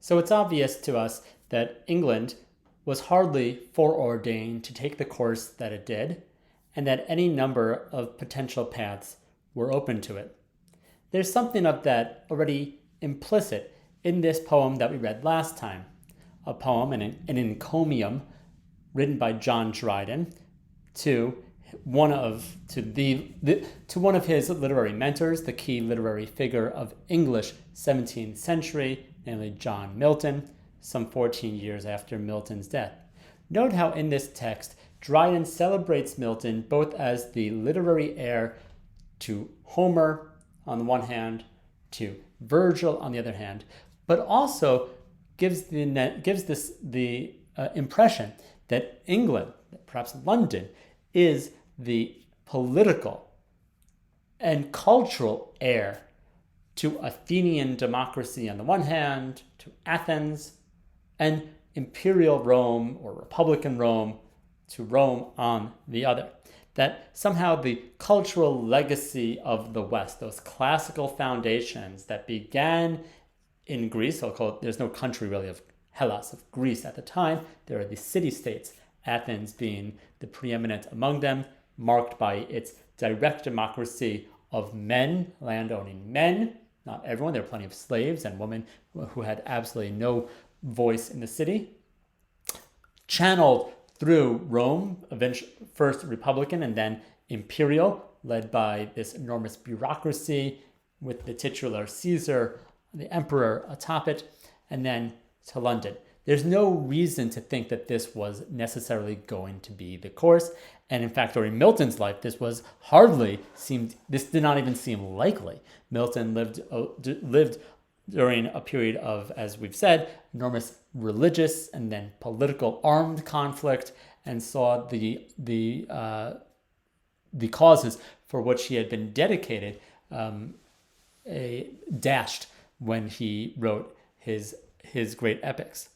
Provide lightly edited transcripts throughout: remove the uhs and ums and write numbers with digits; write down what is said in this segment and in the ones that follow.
So it's obvious to us that England was hardly foreordained to take the course that it did, and that any number of potential paths were open to it. There's something of that already implicit in this poem that we read last time, a poem, an encomium written by John Dryden to one of his literary mentors, the key literary figure of English 17th century, namely John Milton, some 14 years after Milton's death. Note how in this text, Dryden celebrates Milton both as the literary heir to Homer on the one hand, to Virgil on the other hand, but also gives the impression that England, perhaps London, is the political and cultural heir to Athenian democracy on the one hand, to Athens, and imperial Rome or republican Rome to Rome on the other. That somehow the cultural legacy of the West, those classical foundations that began in Greece, there's no country really of Hellas, of Greece at the time. There are the city-states, Athens being the preeminent among them, marked by its direct democracy of men, land-owning men. Not everyone, there are plenty of slaves and women who had absolutely no voice in the city. Channeled through Rome, eventually first republican and then imperial, led by this enormous bureaucracy with the titular Caesar, the emperor atop it, and then to London. There's no reason to think that this was necessarily going to be the course. And in fact, during Milton's life, this did not even seem likely. Milton lived during a period of, as we've said, enormous religious and then political armed conflict, and saw the causes for which he had been dedicated dashed when he wrote his great epics.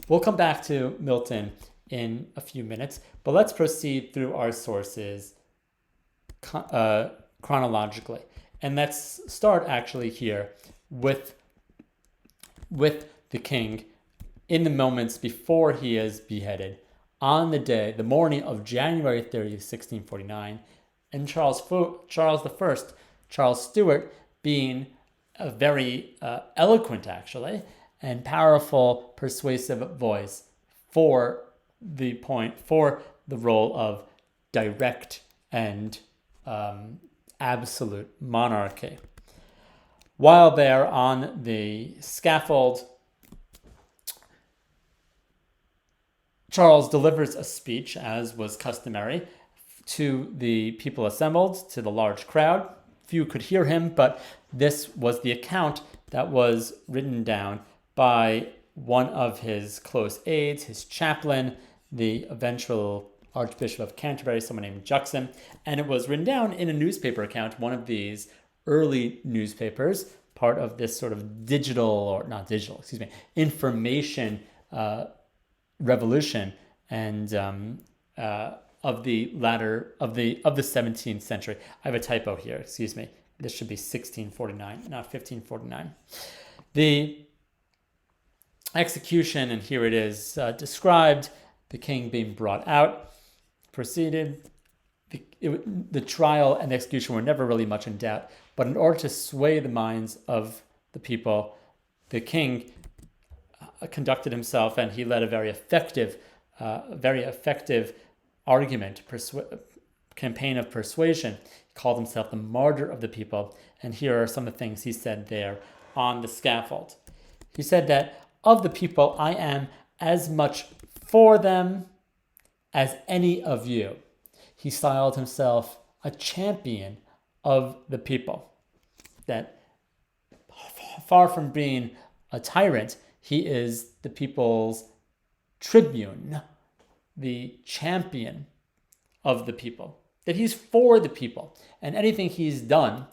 We'll come back to Milton in a few minutes, but let's proceed through our sources chronologically. And let's start actually here with the king in the moments before he is beheaded on the morning of January 30th, 1649, and Charles I, Charles Stuart, being a very eloquent, actually, and powerful, persuasive voice for the role of direct and absolute monarchy. While they're on the scaffold, Charles delivers a speech, as was customary, to the people assembled, to the large crowd. Few could hear him, but this was the account that was written down by one of his close aides, his chaplain, the eventual Archbishop of Canterbury, someone named Juxon, and it was written down in a newspaper account, one of these early newspapers, part of this sort of information revolution and of the 17th century. I have a typo here, excuse me. This should be 1649, not 1549. The execution, and here it is described, the king being brought out, proceeded. The trial and the execution were never really much in doubt, but in order to sway the minds of the people, the king conducted himself, and he led a very effective campaign of persuasion. He called himself the martyr of the people, and here are some of the things he said there on the scaffold. He said that, "Of the people, I am as much for them as any of you." He styled himself a champion of the people. That far from being a tyrant, he is the people's tribune, the champion of the people. That he's for the people, and anything he's done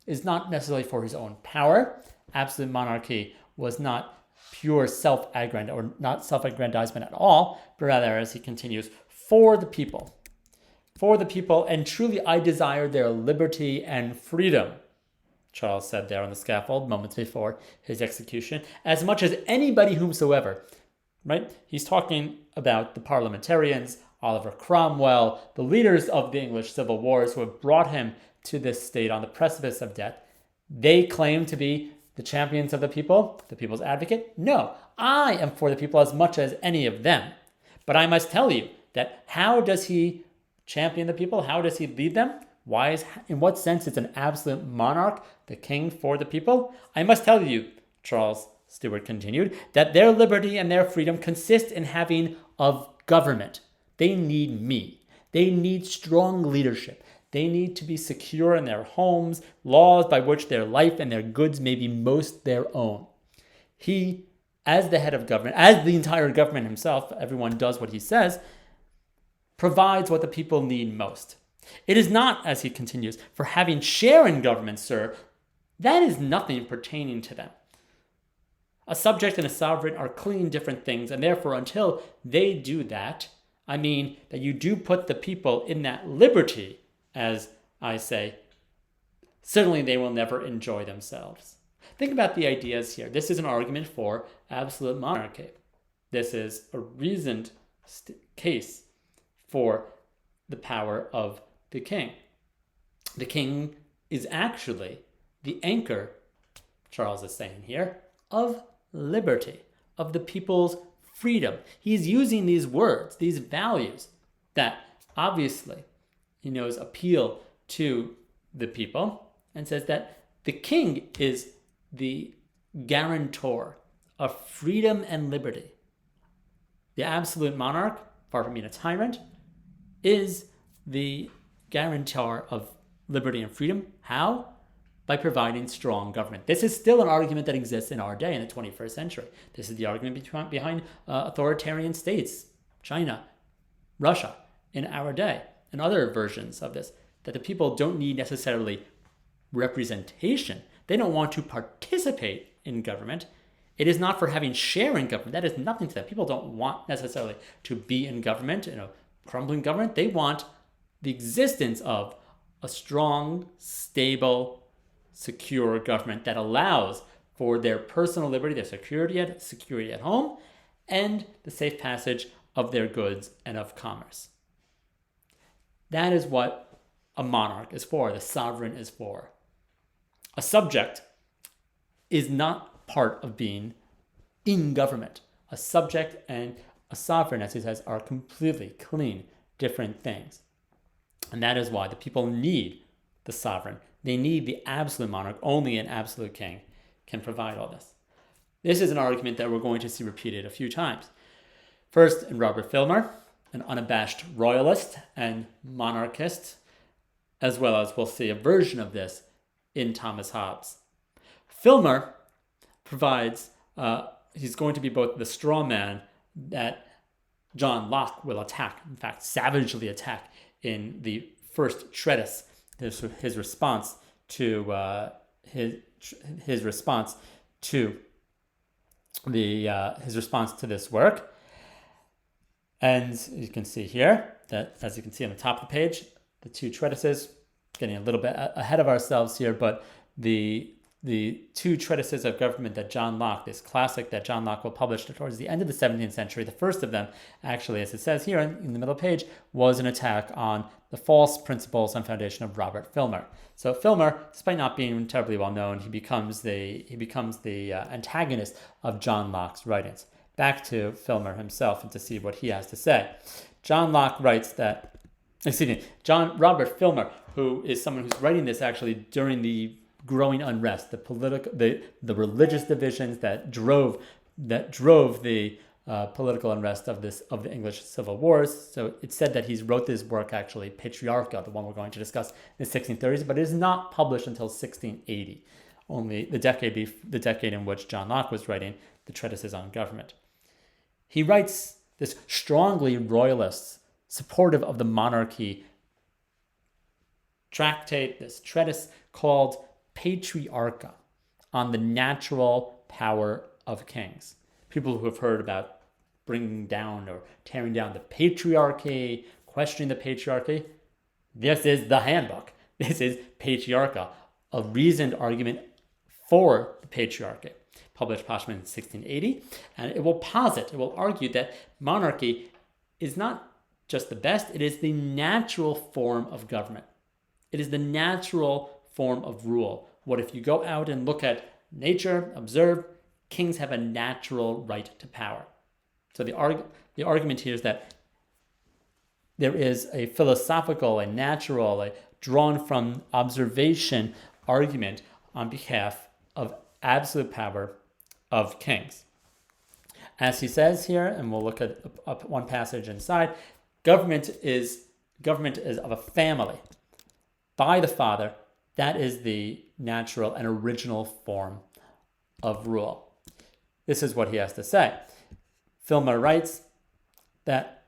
is not necessarily for his own power. Absolute monarchy was not pure self-aggrandizement at all, but rather, as he continues, for the people. For the people, and truly I desire their liberty and freedom. Charles said there on the scaffold moments before his execution, as much as anybody whomsoever. Right? He's talking about the parliamentarians, Oliver Cromwell, the leaders of the English civil wars who have brought him to this state on the precipice of death. They claim to be the champions of the people, the people's advocate. No, I am for the people as much as any of them. But I must tell you that how does he champion the people? How does he lead them? In what sense is an absolute monarch the king for the people? I must tell you, Charles Stuart continued, that their liberty and their freedom consist in having of government. They need me. They need strong leadership. They need to be secure in their homes, laws by which their life and their goods may be most their own. He, as the head of government, as the entire government himself, everyone does what he says, provides what the people need most. It is not, as he continues, for having share in government, sir. That is nothing pertaining to them. A subject and a sovereign are clean different things, and therefore until they do that, I mean that you do put the people in that liberty, as I say, certainly they will never enjoy themselves. Think about the ideas here. This is an argument for absolute monarchy. This is a reasoned case for the power of the king. The king is actually the anchor, Charles is saying here, of liberty, of the people's freedom. He's using these words, these values that obviously he knows appeal to the people, and says that the king is the guarantor of freedom and liberty. The absolute monarch, far from being a tyrant, is the guarantor of liberty and freedom. How? By providing strong government. This is still an argument that exists in our day in the 21st century. This is the argument behind authoritarian states, China, Russia, in our day, and other versions of this, that the people don't need necessarily representation. They don't want to participate in government. It is not for having share in government. That is nothing to them. People don't want necessarily to be in government, crumbling government. They want the existence of a strong, stable, secure government that allows for their personal liberty, their security at home, and the safe passage of their goods and of commerce. That is what a monarch is for, the sovereign is for. A subject is not part of being in government. A subject and a sovereign, as he says, are completely clean, different things. And that is why the people need the sovereign. They need the absolute monarch. Only an absolute king can provide all this. This is an argument that we're going to see repeated a few times. First, in Robert Filmer, an unabashed royalist and monarchist, as well as we'll see a version of this in Thomas Hobbes. Filmer provides, he's going to be both the straw man that John Locke will attack, in fact, savagely attack in the first treatise, his response to his response to this work. And you can see here that, as you can see on the top of the page, the two treatises, getting a little bit ahead of ourselves here, but the two treatises of government that John Locke, this classic that John Locke will publish towards the end of the 17th century, the first of them, actually, as it says here in the middle page, was an attack on the false principles and foundation of Robert Filmer. So Filmer, despite not being terribly well known, he becomes the antagonist of John Locke's writings. Back to Filmer himself and to see what he has to say. Robert Filmer, who is someone who's writing this actually during the growing unrest, the religious divisions that drove the political unrest of the English civil wars. So it's said that he's wrote this work actually Patriarcha, the one we're going to discuss in the 1630s, but it is not published until 1680, only the decade in which John Locke was writing the treatises on government. He writes this strongly royalist, supportive of the monarchy tractate, this treatise called Patriarcha, on the natural power of kings. People who have heard about bringing down or tearing down the patriarchy, questioning the patriarchy, this is the handbook. This is Patriarcha, a reasoned argument for the patriarchate, published posthumously in 1680, and it will argue that monarchy is not just the best, it is the natural form of government. It is the natural form of rule. What if you go out and look at nature, observe, kings have a natural right to power. So the argument here is that there is a philosophical, a natural, a drawn from observation argument on behalf of absolute power of kings. As he says here, and we'll look at one passage inside, government is of a family by the father. That is the natural and original form of rule. This is what he has to say. Filmer writes that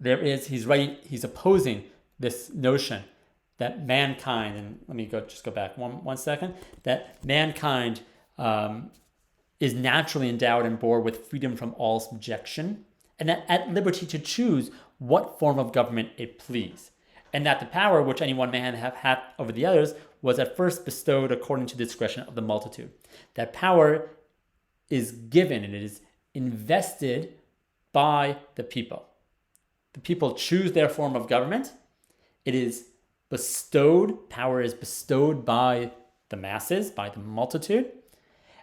he's opposing this notion that mankind, and let me go back one second, that mankind is naturally endowed and born with freedom from all subjection, and that at liberty to choose what form of government it please, and that the power which any one man have had over the others was at first bestowed according to the discretion of the multitude. That power is given and it is invested by the people. The people choose their form of government. It is bestowed, power is bestowed by the masses, by the multitude,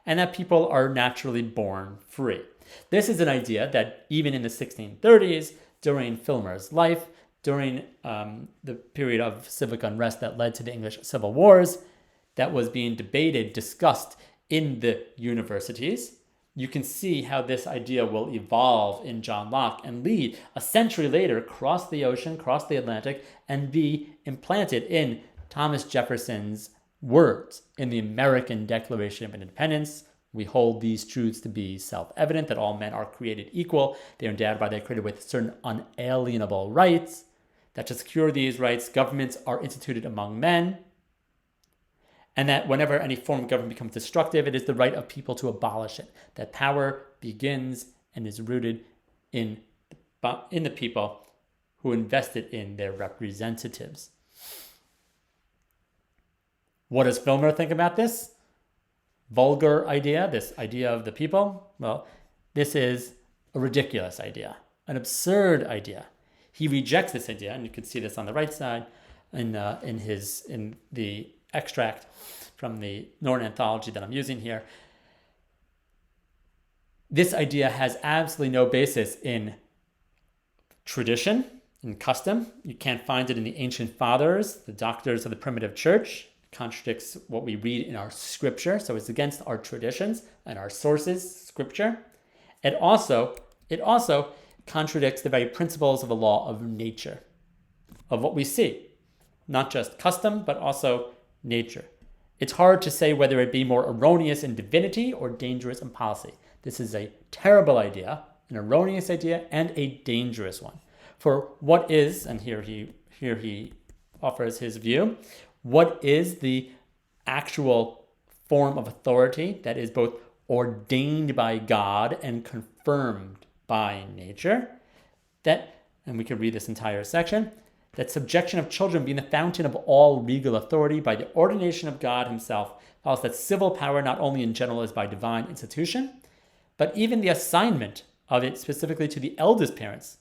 and that people are naturally born free. This is an idea that even in the 1630s, during Filmer's life, during the period of civic unrest that led to the English Civil Wars, that was being debated, discussed in the universities. You can see how this idea will evolve in John Locke and lead a century later across the ocean, across the Atlantic, and be implanted in Thomas Jefferson's words in the American Declaration of Independence. We hold these truths to be self-evident, that all men are created equal. They are endowed by their Creator with certain unalienable rights, that to secure these rights, governments are instituted among men, and that whenever any form of government becomes destructive, it is the right of people to abolish it. That power begins and is rooted in the people who invested in their representatives. What does Filmer think about this vulgar idea, this idea of the people? Well, this is a ridiculous idea, an absurd idea. He rejects this idea, and you can see this on the right side in the extract from the Norton Anthology that I'm using here. This idea has absolutely no basis in tradition, in custom. You can't find it in the ancient fathers, the doctors of the primitive church. It contradicts what we read in our scripture, so it's against our traditions and our sources, scripture. It also contradicts the very principles of the law of nature, of what we see. Not just custom, but also nature. It's hard to say whether it be more erroneous in divinity or dangerous in policy. This is a terrible idea, an erroneous idea, and a dangerous one. For what is, and here he offers his view, what is the actual form of authority that is both ordained by God and confirmed by nature? That, and we can read this entire section, that subjection of children being the fountain of all regal authority by the ordination of God himself, follows that civil power not only in general is by divine institution, but even the assignment of it specifically to the eldest parents,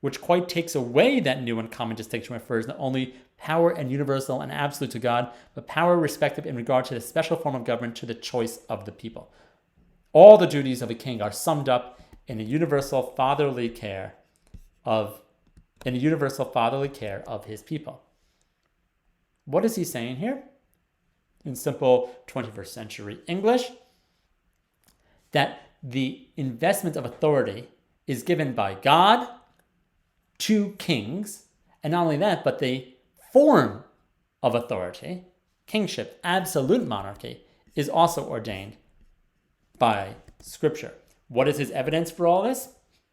which quite takes away that new and common distinction, refers not only power and universal and absolute to God, but power respective in regard to the special form of government to the choice of the people. All the duties of a king are summed up in the universal fatherly care of his people. What is he saying here? In simple 21st century English, that the investment of authority is given by God to kings, and not only that, but the form of authority, kingship, absolute monarchy, is also ordained by Scripture. What is his evidence for all this?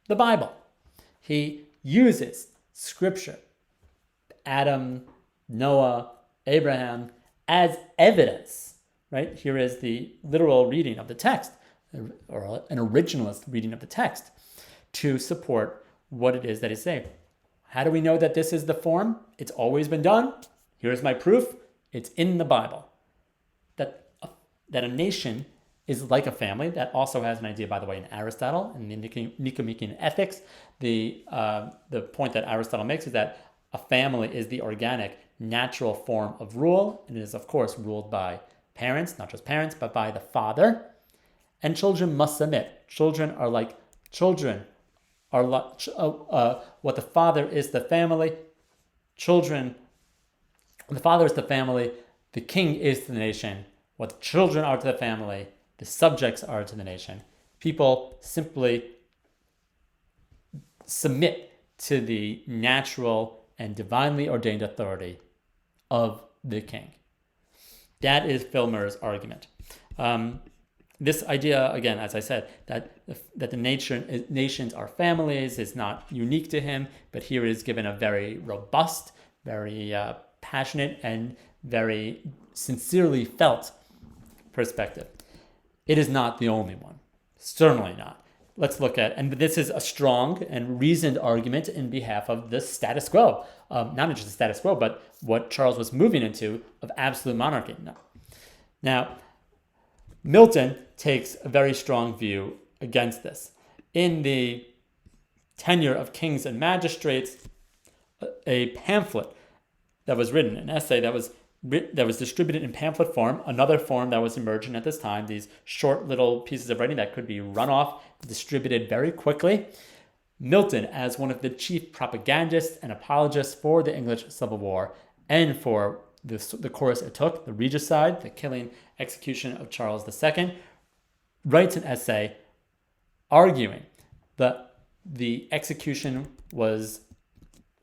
The Bible. He uses Scripture, Adam, Noah, Abraham, as evidence, right? Here is the literal reading of the text, or an originalist reading of the text, to support what it is that is saying. How do we know that this is the form? It's always been done. Here's my proof. It's in the Bible that a nation is like a family. That also has an idea, by the way, in Aristotle, in the Nicomachean Ethics. The point that Aristotle makes is that a family is the organic, natural form of rule, and it is, of course, ruled by parents, not just parents, but by the father. And children must submit. Children are like what the father is the family. The father is the family. The king is the nation. What the children are to the family, the subjects are to the nation. People simply submit to the natural and divinely ordained authority of the king. That is Filmer's argument. This idea, again, as I said, that the nations are families is not unique to him, but here is given a very robust, very passionate, and very sincerely felt perspective. It is not the only one. Certainly not. Let's look at, and this is a strong and reasoned argument in behalf of the status quo. Not just the status quo, but what Charles was moving into of absolute monarchy. Now, Milton takes a very strong view against this. In the Tenure of Kings and Magistrates, a pamphlet that was written, an essay that was distributed in pamphlet form, another form that was emerging at this time, these short little pieces of writing that could be run off, distributed very quickly. Milton, as one of the chief propagandists and apologists for the English Civil War and for the course it took, the regicide, the killing, execution of Charles II, writes an essay arguing that the execution was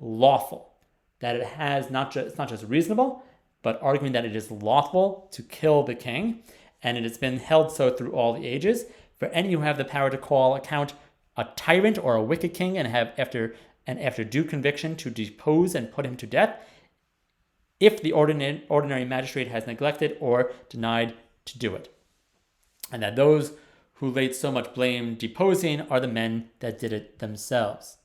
lawful, that it's not just reasonable, but arguing that it is lawful to kill the king, and it has been held so through all the ages. For any who have the power to call account a tyrant or a wicked king and have after due conviction to depose and put him to death, if the ordinary magistrate has neglected or denied to do it. And that those who laid so much blame deposing are the men that did it themselves.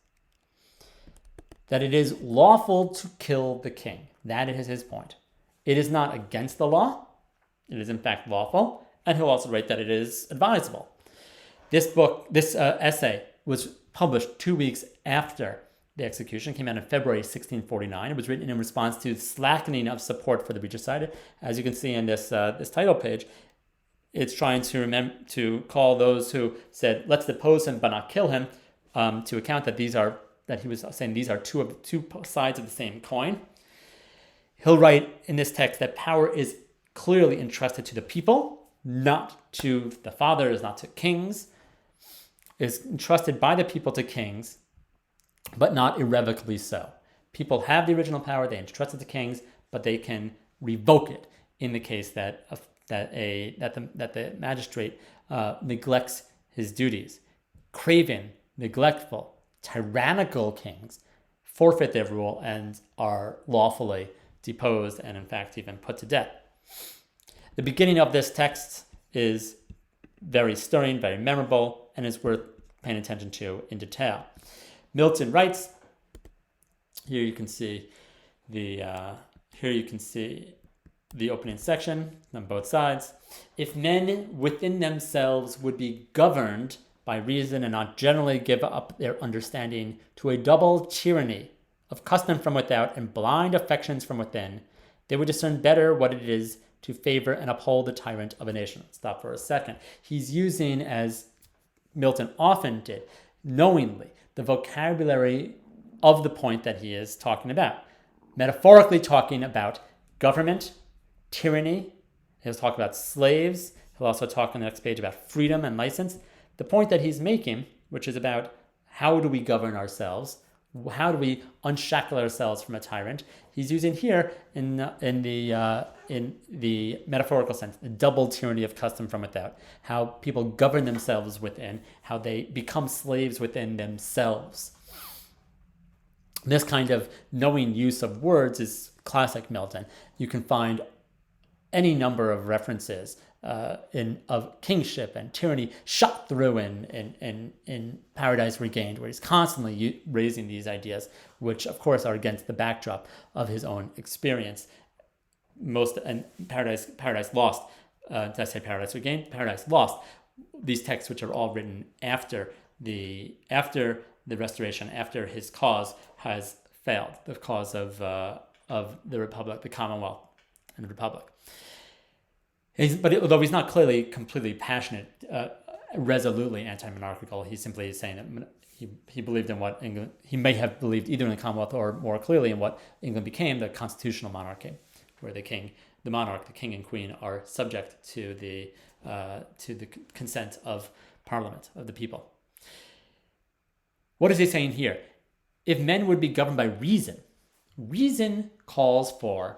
That it is lawful to kill the king. That is his point. It is not against the law. It is in fact lawful. And he'll also write that it is advisable. This essay was published 2 weeks after the execution. It came out in February 1649. It was written in response to slackening of support for the regicide. As you can see in this title page, it's trying to call those who said, let's depose him but not kill him, to account that he was saying these are two sides of the same coin. He'll write in this text that power is clearly entrusted to the people, not to the fathers, not to kings. Is entrusted by the people to kings, but not irrevocably so. People have the original power, they entrust it to kings, but they can revoke it in the case that the magistrate neglects his duties. Craven, neglectful, tyrannical kings forfeit their rule and are lawfully deposed and in fact even put to death. The beginning of this text is very stirring, very memorable, and is worth paying attention to in detail. Milton writes, here you can see the opening section on both sides. If men within themselves would be governed by reason and not generally give up their understanding to a double tyranny of custom from without and blind affections from within, they would discern better what it is to favor and uphold the tyrant of a nation. Stop for a second. He's using, as Milton often did, knowingly, the vocabulary of the point that he is talking about. Metaphorically talking about government, tyranny. He'll talk about slaves. He'll also talk on the next page about freedom and license. The point that he's making, which is about how do we govern ourselves, how do we unshackle ourselves from a tyrant, he's using here in the metaphorical sense, the double tyranny of custom from without, how people govern themselves within, how they become slaves within themselves. This kind of knowing use of words is classic Milton. You can find any number of references of kingship and tyranny shot through in Paradise Regained, where he's constantly raising these ideas, which of course are against the backdrop of his own experience. and Paradise Lost. Did I say Paradise Regained? Paradise Lost. These texts, which are all written after the Restoration, after his cause has failed, the cause of the Republic, the Commonwealth, and the Republic. Although he's not clearly completely passionate, resolutely anti-monarchical, he's simply saying that he believed in what England. He may have believed either in the Commonwealth or more clearly in what England became, the constitutional monarchy, where the king, the monarch, the king and queen are subject to the consent of Parliament, of the people. What is he saying here? If men would be governed by reason, reason calls for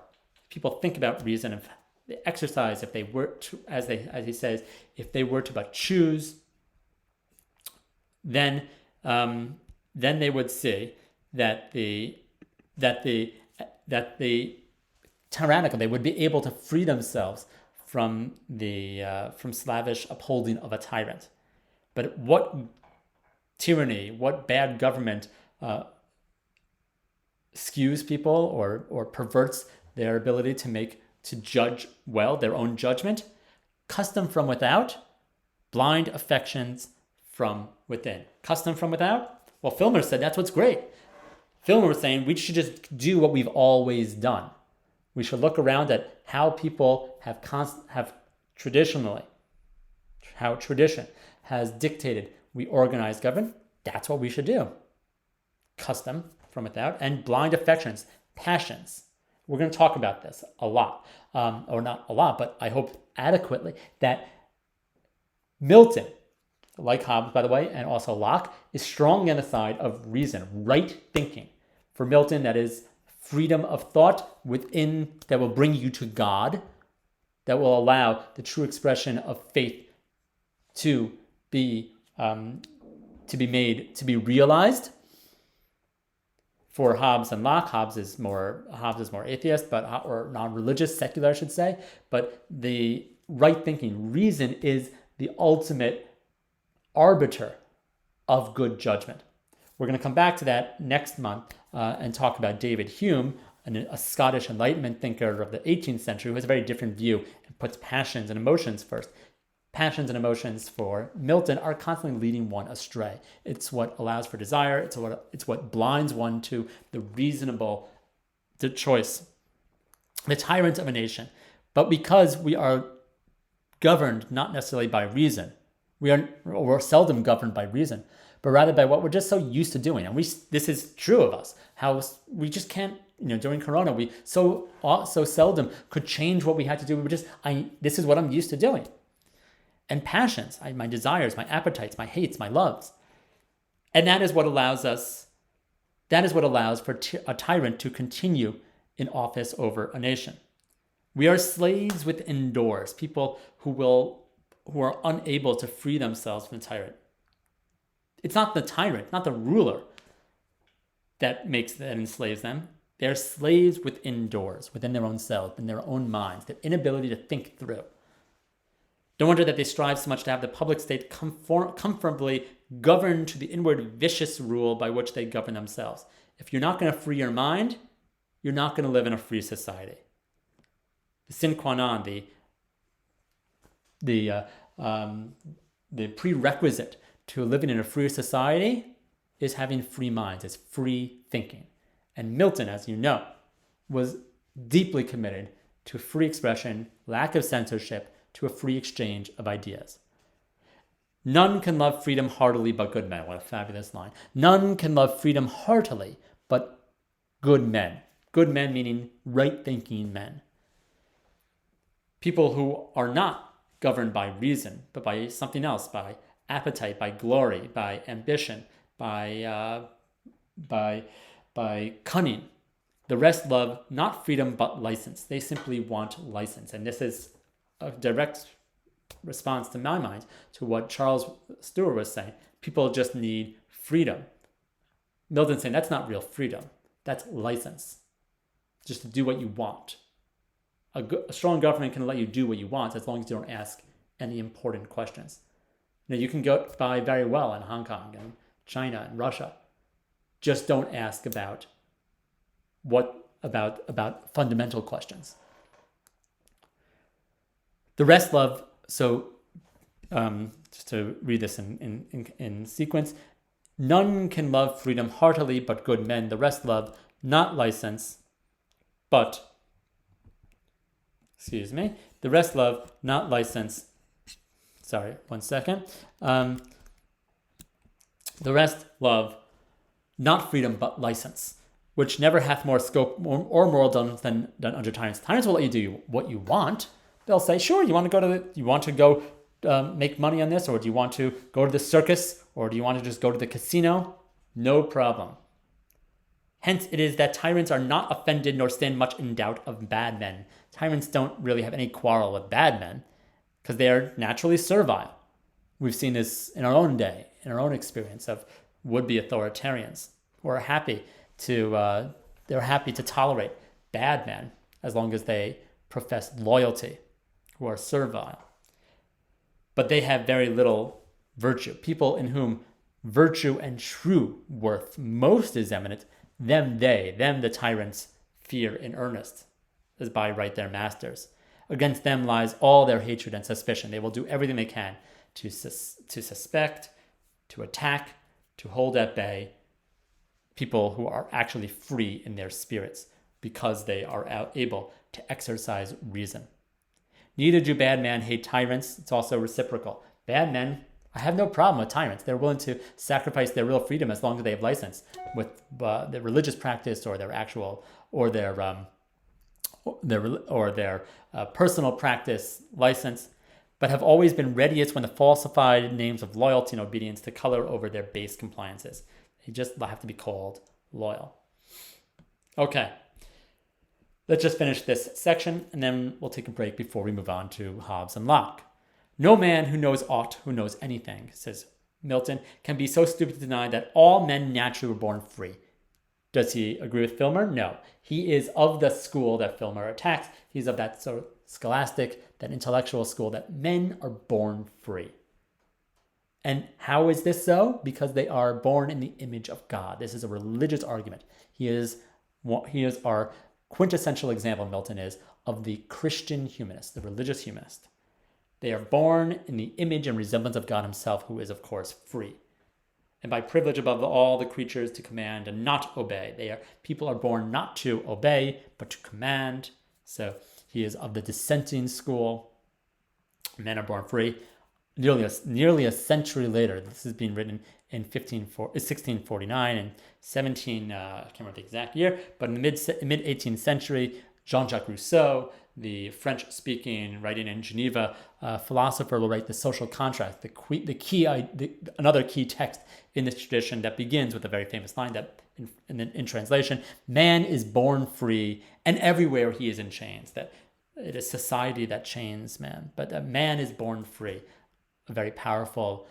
people think about reason and the exercise. If they were to, as he says, if they were to but choose, then they would see that the tyrannical, they would be able to free themselves from from slavish upholding of a tyrant. But what tyranny, what bad government skews people or perverts their ability to judge well, their own judgment? Custom from without, blind affections from within. Custom from without? Well, Filmer said that's what's great. Filmer was saying we should just do what we've always done. We should look around at how people have traditionally, how tradition has dictated we organize government. That's what we should do. Custom from without and blind affections, passions. We're going to talk about this a lot, or not a lot, but I hope adequately, that Milton, like Hobbes, by the way, and also Locke, is strongly on the side of reason, right thinking. For Milton, that is freedom of thought within that will bring you to God, that will allow the true expression of faith to be realized. For Hobbes and Locke, Hobbes is more atheist, or non-religious, secular, I should say. But the right thinking, reason, is the ultimate arbiter of good judgment. We're going to come back to that next month and talk about David Hume, a Scottish Enlightenment thinker of the 18th century who has a very different view and puts passions and emotions first. Passions and emotions for Milton are constantly leading one astray. It's what allows for desire. It's what blinds one to the reasonable choice. The tyrant of a nation. But because we are governed not necessarily by reason, we're seldom governed by reason, but rather by what we're just so used to doing. And this is true of us. How we just can't, during Corona, we so seldom could change what we had to do. This is what I'm used to doing. And passions, my desires, my appetites, my hates, my loves. And that is what allows for a tyrant to continue in office over a nation. We are slaves within doors, people who are unable to free themselves from the tyrant. It's not the tyrant, not the ruler that enslaves them. They're slaves within doors, within their own selves, in their own minds, their inability to think through. No wonder that they strive so much to have the public state comfortably govern to the inward vicious rule by which they govern themselves. If you're not going to free your mind, you're not going to live in a free society. The sine qua non, the prerequisite to living in a free society is having free minds, is free thinking. And Milton, as you know, was deeply committed to free expression, lack of censorship, to a free exchange of ideas. None can love freedom heartily but good men. What a fabulous line. None can love freedom heartily but good men. Good men meaning right-thinking men. People who are not governed by reason, but by something else, by appetite, by glory, by ambition, by cunning. The rest love not freedom but license. They simply want license. And this is a direct response to my mind to what Charles Stewart was saying. People just need freedom. Milton's saying that's not real freedom. That's license. Just to do what you want. A strong government can let you do what you want as long as you don't ask any important questions. You can go by very well in Hong Kong and China and Russia. Just don't ask about fundamental questions. The rest love, so just to read this in sequence, none can love freedom heartily but good men. The rest love not license, but, the rest love not license, sorry, one second. The rest love not freedom but license, which never hath more scope or moral done than under tyrants. Tyrants will let you do what you want. They'll say, sure, you want to go make money on this, or do you want to go to the circus, or do you want to just go to the casino? No problem. Hence, it is that tyrants are not offended nor stand much in doubt of bad men. Tyrants don't really have any quarrel with bad men because they are naturally servile. We've seen this in our own day, in our own experience of would-be authoritarians who are happy to tolerate bad men as long as they profess loyalty, who are servile. But they have very little virtue. People in whom virtue and true worth most is eminent, them the tyrants fear in earnest, as by right their masters. Against them lies all their hatred and suspicion. They will do everything they can to suspect, to attack, to hold at bay people who are actually free in their spirits because they are able to exercise reason. Neither do bad men hate tyrants. It's also reciprocal. Bad men, I have no problem with tyrants. They're willing to sacrifice their real freedom as long as they have license with their religious practice or their actual or their personal practice license, but have always been readiest when the falsified names of loyalty and obedience to color over their base compliances. They just have to be called loyal. Okay. Let's just finish this section, and then we'll take a break before we move on to Hobbes and Locke. No man who knows aught, who knows anything, says Milton, can be so stupid to deny that all men naturally were born free. Does he agree with Filmer? No. He is of the school that Filmer attacks. He's of that sort of scholastic, that intellectual school that men are born free. And how is this so? Because they are born in the image of God. This is a religious argument. He is our quintessential example, Milton is, of the Christian humanist, the religious humanist. They are born in the image and resemblance of God himself, who is, of course, free. And by privilege above all the creatures to command and not obey. People are born not to obey, but to command. So he is of the dissenting school. Men are born free. Nearly a century later, this is being written in 1649 and 17, I can't remember the exact year, but in the mid 18th century, Jean-Jacques Rousseau, the French-speaking, writing in Geneva, philosopher, will write The Social Contract, another key text in this tradition that begins with a very famous line that, in translation, man is born free, and everywhere he is in chains. That it is society that chains man, but that man is born free. A very powerful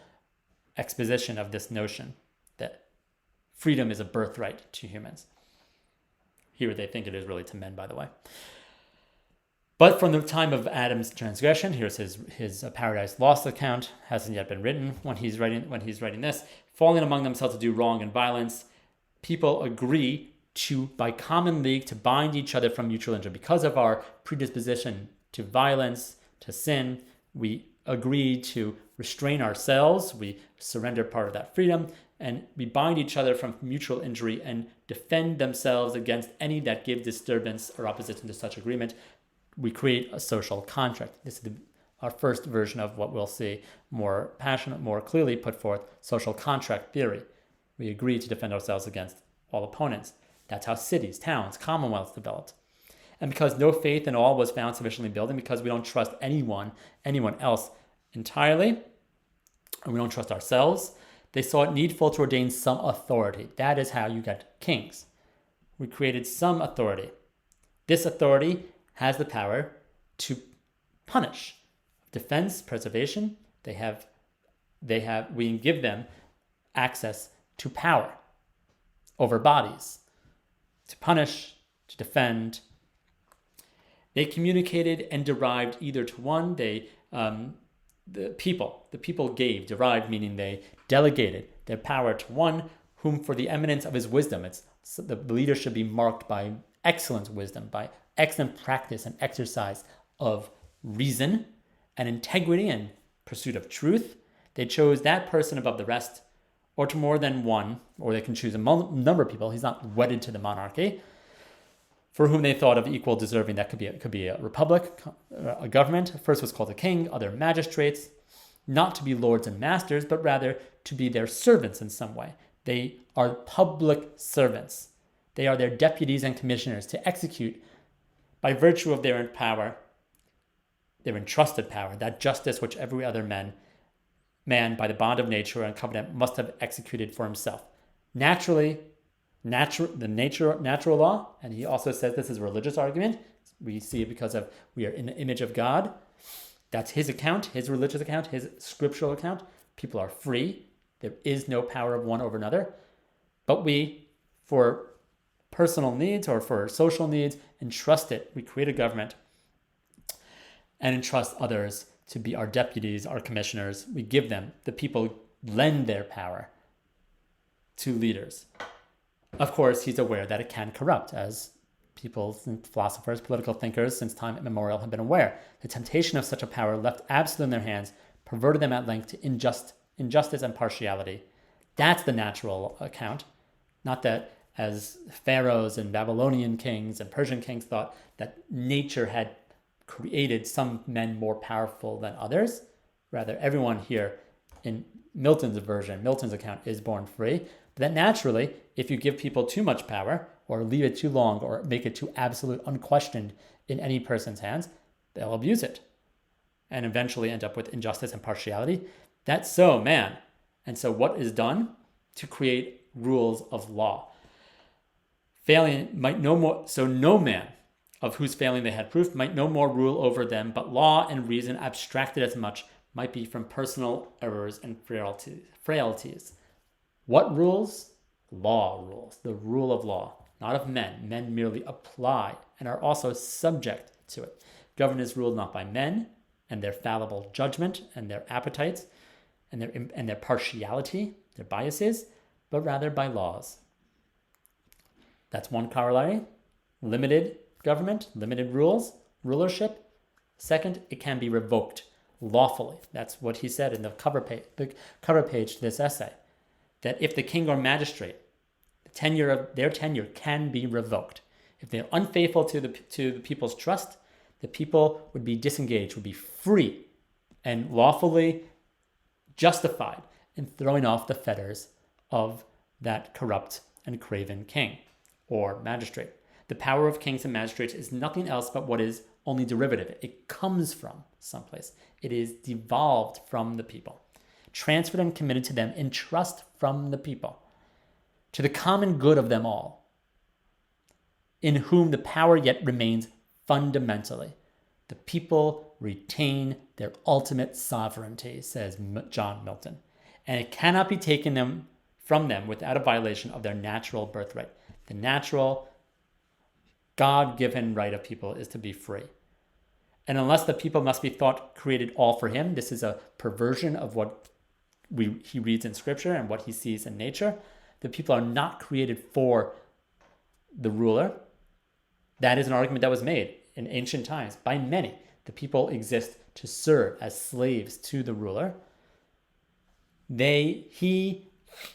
exposition of this notion that freedom is a birthright to humans. Here they think it is really to men, by the way. But from the time of Adam's transgression, here's his Paradise Lost account, hasn't yet been written when he's writing this, falling among themselves to do wrong and violence, people agree to, by common league, to bind each other from mutual injury. Because of our predisposition to violence, to sin, we agree to restrain ourselves, we surrender part of that freedom, and we bind each other from mutual injury and defend themselves against any that give disturbance or opposition to such agreement. We create a social contract. This is our first version of what we'll see more passionate, more clearly put forth, social contract theory. We agree to defend ourselves against all opponents. That's how cities, towns, commonwealths developed. And because no faith in all was found sufficiently building, because we don't trust anyone else entirely, and we don't trust ourselves, they saw it needful to ordain some authority. That is how you get kings. We created some authority. This authority has the power to punish, defense, preservation. We give them access to power over bodies, to punish, to defend. They communicated and derived either to one. The people gave, derived, meaning they delegated their power to one whom for the eminence of his wisdom, the leader should be marked by excellent wisdom, by excellent practice and exercise of reason, and integrity and pursuit of truth, they chose that person above the rest, or to more than one, or they can choose a number of people. He's not wedded to the monarchy, for whom they thought of equal deserving. That could be a republic, a government. First was called a king, other magistrates, not to be lords and masters, but rather to be their servants in some way. They are public servants. They are their deputies and commissioners to execute, by virtue of their power, their entrusted power, that justice which every other man by the bond of nature and covenant must have executed for himself. Natural law, and he also says this is a religious argument. We see it because of we are in the image of God. That's his account, his religious account, his scriptural account. People are free. There is no power of one over another. But we, for personal needs or for social needs, entrust it. We create a government and entrust others to be our deputies, our commissioners. We give them, the people lend their power to leaders. Of course, he's aware that it can corrupt, as people, philosophers, political thinkers since time immemorial have been aware. The temptation of such a power left absolute in their hands, perverted them at length to injustice and partiality. That's the natural account. Not that, as pharaohs and Babylonian kings and Persian kings thought, that nature had created some men more powerful than others. Rather, everyone here in Milton's account, is born free. But that naturally, if you give people too much power, or leave it too long, or make it too absolute, unquestioned in any person's hands, they'll abuse it and eventually end up with injustice and partiality. That's so, man. And so what is done? To create rules of law. Failing might no more, so no man of whose failing they had proof might no more rule over them, but law and reason, abstracted as much, might be from personal errors and frailties. What rules? Law rules, the rule of law, not of men. Men merely apply and are also subject to it. Government is ruled not by men and their fallible judgment and their appetites and their partiality, their biases, but rather by laws. That's one corollary. Limited government, limited rulership. Second, it can be revoked lawfully. That's what he said in the cover page to this essay. That if the king or magistrate, their tenure can be revoked. If they're unfaithful to the people's trust, the people would be disengaged, would be free and lawfully justified in throwing off the fetters of that corrupt and craven king or magistrate. The power of kings and magistrates is nothing else but what is only derivative. It comes from someplace. It is devolved from the people, transferred and committed to them in trust from the people, to the common good of them all, in whom the power yet remains fundamentally. The people retain their ultimate sovereignty, says John Milton, and it cannot be taken from them without a violation of their natural birthright. The natural, God-given right of people is to be free. And unless the people must be thought created all for him, this is a perversion of what he reads in Scripture and what he sees in nature. The people are not created for the ruler. That is an argument that was made in ancient times by many. The people exist to serve as slaves to the ruler.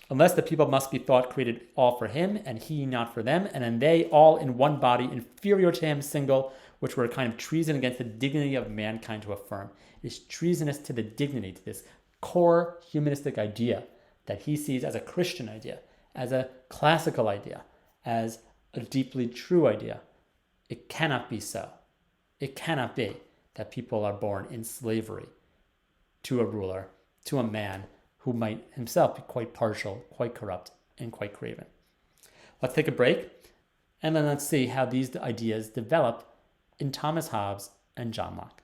Unless the people must be thought created all for him, and he not for them, and then they all in one body, inferior to him single, which were a kind of treason against the dignity of mankind to affirm. It is treasonous to the dignity, to this core humanistic idea that he sees as a Christian idea, as a classical idea, as a deeply true idea. It cannot be so. It cannot be that people are born in slavery to a ruler, to a man who might himself be quite partial, quite corrupt, and quite craven. Let's take a break, and then let's see how these ideas develop in Thomas Hobbes and John Locke.